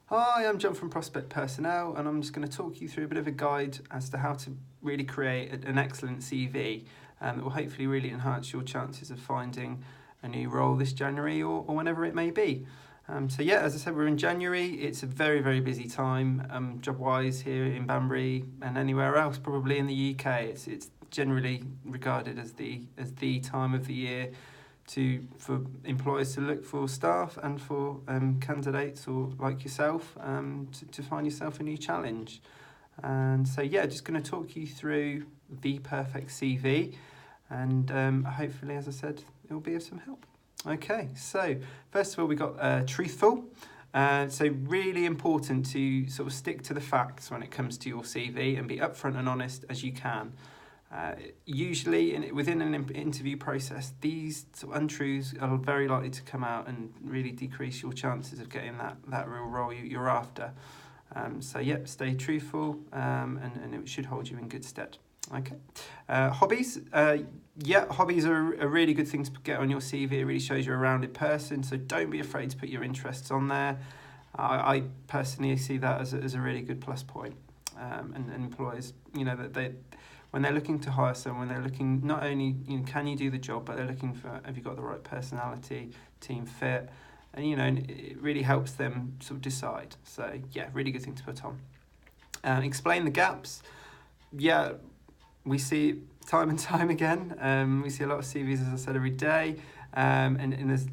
Hi, I'm John from Prospect Personnel, and I'm just going to talk you through a bit of a guide as to how to really create an excellent CV that will hopefully really enhance your chances of finding a new role this January or whenever it may be. So yeah, as I said, we're in January. It's a very, very busy time job-wise here in Banbury and anywhere else probably in the UK. It's generally regarded as the time of the year for employers to look for staff and for candidates or like yourself to find yourself a new challenge. And so yeah, just going to talk you through the perfect CV, and hopefully, as I said, it will be of some help. Okay, so first of all, we got truthful. So really important to sort of stick to the facts when it comes to your CV and be upfront and honest as you can. Usually, within an interview process, these sort of untruths are very likely to come out and really decrease your chances of getting that real role you're after. So, yep, stay truthful, and it should hold you in good stead. Okay. Hobbies. Hobbies are a really good thing to get on your CV. It really shows you're a rounded person, so don't be afraid to put your interests on there. I personally see that as a really good plus point. And employers, that when they're looking to hire someone, they're looking not only can you do the job, but they're looking for have you got the right personality, team fit, and it really helps them sort of decide. So yeah, really good thing to put on. Explain the gaps. Yeah, we see time and time again. We see a lot of CVs, as I said, every day, and there's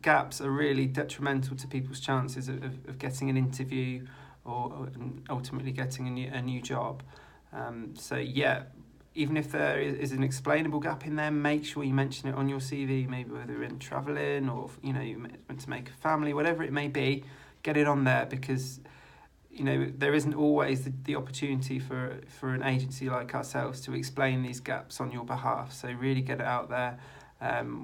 gaps are really detrimental to people's chances of getting an interview or ultimately getting a new job. So yeah, even if there is an explainable gap in there, make sure you mention it on your CV, maybe whether you're in travelling or you want to make a family, whatever it may be, get it on there, because there isn't always the opportunity for an agency like ourselves to explain these gaps on your behalf. So really get it out there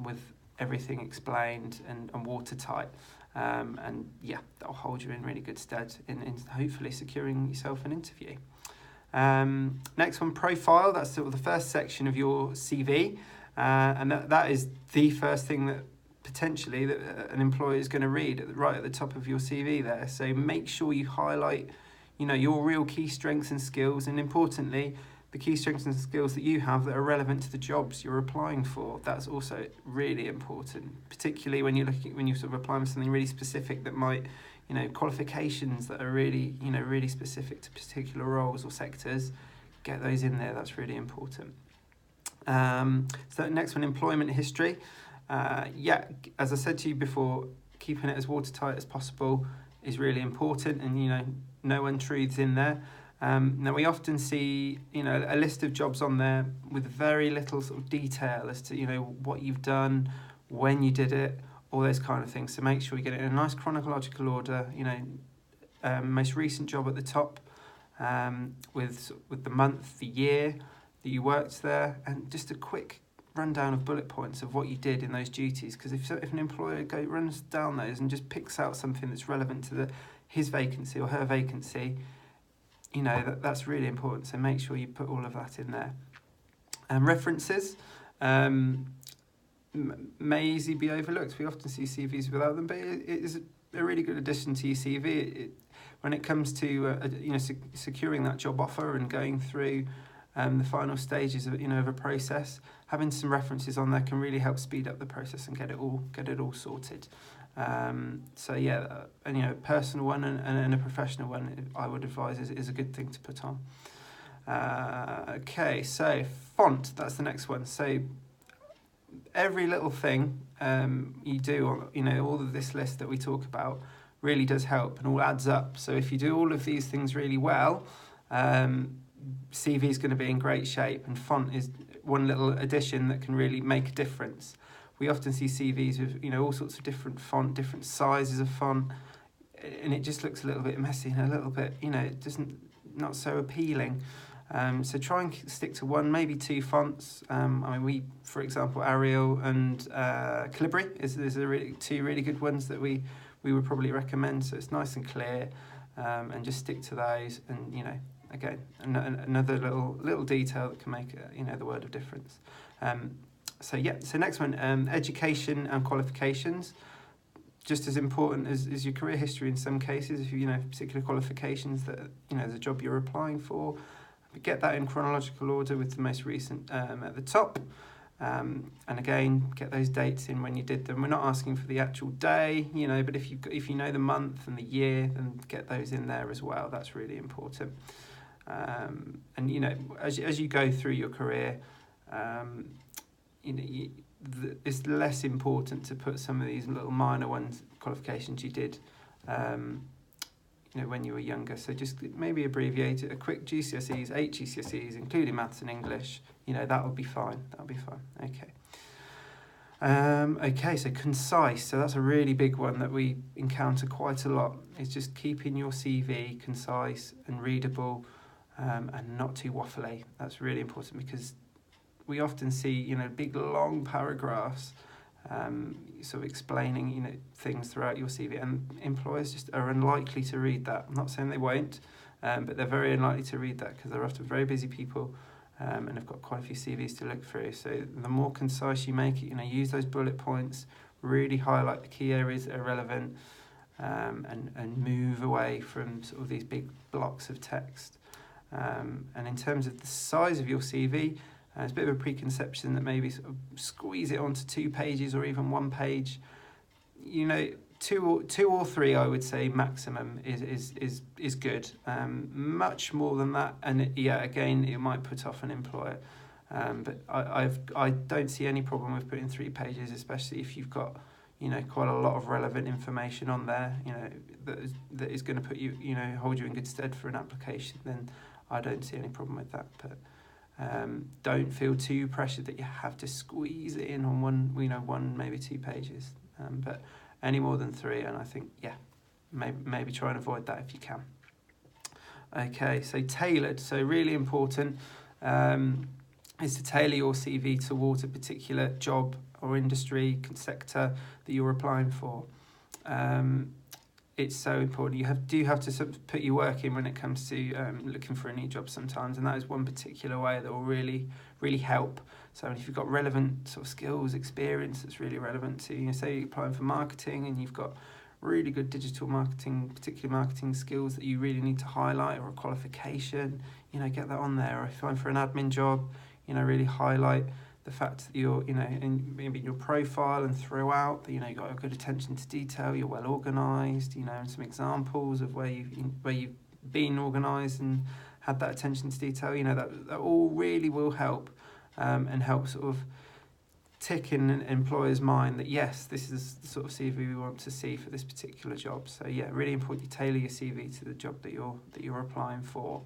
with everything explained and watertight. And yeah, that'll hold you in really good stead in hopefully securing yourself an interview. Next one, profile. That's sort of the first section of your CV, and that is the first thing that potentially that an employer is going to read right at the top of your CV there. So make sure you highlight, your real key strengths and skills, and importantly, the key strengths and skills that you have that are relevant to the jobs you're applying for. That's also really important, particularly when you're sort of applying for something really specific that might, qualifications that are really, really specific to particular roles or sectors. Get those in there. That's really important. So next one, employment history. As I said to you before, keeping it as watertight as possible is really important, and no untruths in there. Now we often see a list of jobs on there with very little sort of detail as to what you've done, when you did it, all those kind of things. So make sure you get it in a nice chronological order. Most recent job at the top, with the month, the year that you worked there, and just a quick rundown of bullet points of what you did in those duties. Because if an employer runs down those and just picks out something that's relevant to his vacancy or her vacancy, that's really important. So make sure you put all of that in there. References may easily be overlooked. We often see CVs without them, but it is a really good addition to your CV. When it comes to securing that job offer and going through the final stages of a process, having some references on there can really help speed up the process and get it all sorted. So yeah, a personal one and a professional one, I would advise is a good thing to put on. Okay, so font, that's the next one. So every little thing you do, all of this list that we talk about really does help and all adds up. So if you do all of these things really well, CV is going to be in great shape, and font is one little addition that can really make a difference. We often see CVs with all sorts of different font, different sizes of font, and it just looks a little bit messy and a little bit it doesn't not so appealing. So try and stick to one, maybe two fonts. We, for example, Arial and Calibri is two really good ones that we would probably recommend. So it's nice and clear, and just stick to those. And again, another little detail that can make the world of difference. So next one, education and qualifications. just as important as your career history in some cases, if you know particular qualifications that the job you're applying for. Get that in chronological order with the most recent at the top. And again, get those dates in when you did them. We're not asking for the actual day, but if you know the month and the year, then get those in there as well. That's really important. And as you go through your career, it's less important to put some of these little minor qualifications you did when you were younger. So just maybe abbreviate it. A quick GCSEs, 8 GCSEs, including maths and English. That would be fine. That'll be fine. Okay. So concise. So that's a really big one that we encounter quite a lot. It's just keeping your CV concise and readable, and not too waffly. That's really important because we often see big long paragraphs sort of explaining things throughout your CV, and employers just are unlikely to read that. I'm not saying they won't, but they're very unlikely to read that because they're often very busy people, and have got quite a few CVs to look through. So the more concise you make it, use those bullet points, really highlight the key areas that are relevant, and move away from sort of these big blocks of text. And in terms of the size of your CV, it's a bit of a preconception that maybe sort of squeeze it onto 2 pages or even 1 page. Two or three, I would say, maximum is good. Much more than that, and again, it might put off an employer. But I don't see any problem with putting 3 pages, especially if you've got quite a lot of relevant information on there. That is going to put you hold you in good stead for an application. Then I don't see any problem with that. But don't feel too pressured that you have to squeeze it in on one maybe 2 pages. But any more than 3, and I think maybe try and avoid that if you can. Okay, so tailored. So really important is to tailor your CV towards a particular job or industry sector that you're applying for. It's so important. You do have to sort of put your work in when it comes to looking for a new job sometimes, and that is one particular way that will really, really help. So if you've got relevant sort of skills, experience that's really relevant to, say you're applying for marketing and you've got really good digital marketing, particular marketing skills that you really need to highlight, or a qualification, get that on there. Or if you're applying for an admin job, really highlight the fact that you're, in maybe your profile and throughout, that, you've got a good attention to detail, you're well organised, and some examples of where you've been organised and had that attention to detail, that all really will help, and help sort of tick in an employer's mind that, yes, this is the sort of CV we want to see for this particular job. So really important you tailor your CV to the job that you're applying for.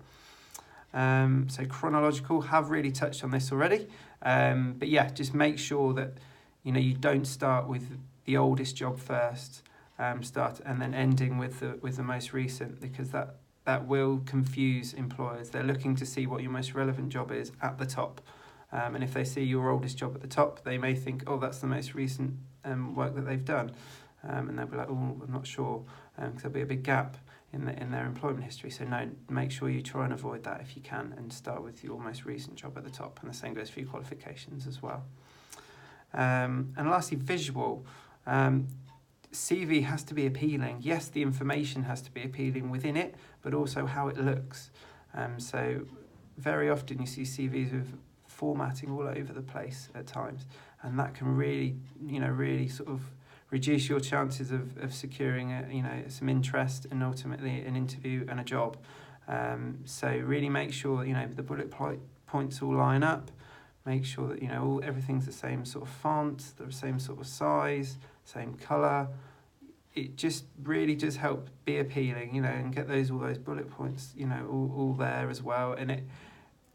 So chronological, have really touched on this already. But just make sure that you don't start with the oldest job first, start and then ending with the most recent, because that will confuse employers. They're looking to see what your most relevant job is at the top, and if they see your oldest job at the top, they may think, oh, that's the most recent work that they've done, and they'll be like, oh, I'm not sure, because there'll be a big gap in their employment history. So no, make sure you try and avoid that if you can, and start with your most recent job at the top, and the same goes for your qualifications as well. And lastly, visual. CV has to be appealing. Yes, the information has to be appealing within it, but also how it looks. So very often you see CVs with formatting all over the place at times, and that can really, really sort of reduce your chances of securing some interest and ultimately an interview and a job. So really make sure the bullet points all line up. Make sure that everything's the same sort of font, the same sort of size, same colour. It just really does help be appealing, and get all those bullet points, all there as well. And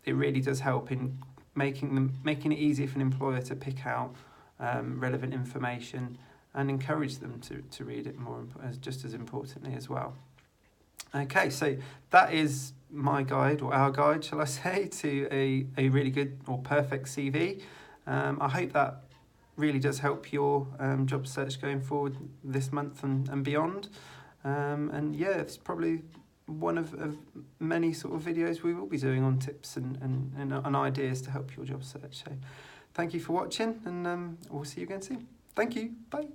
it really does help in making it easier for an employer to pick out relevant information and encourage them to read it more, just as importantly as well. Okay, so that is my guide, or our guide, shall I say, to a really good or perfect CV. I hope that really does help your job search going forward this month and beyond. And it's probably one of many sort of videos we will be doing on tips and ideas to help your job search. So thank you for watching, and we'll see you again soon. Thank you. Bye.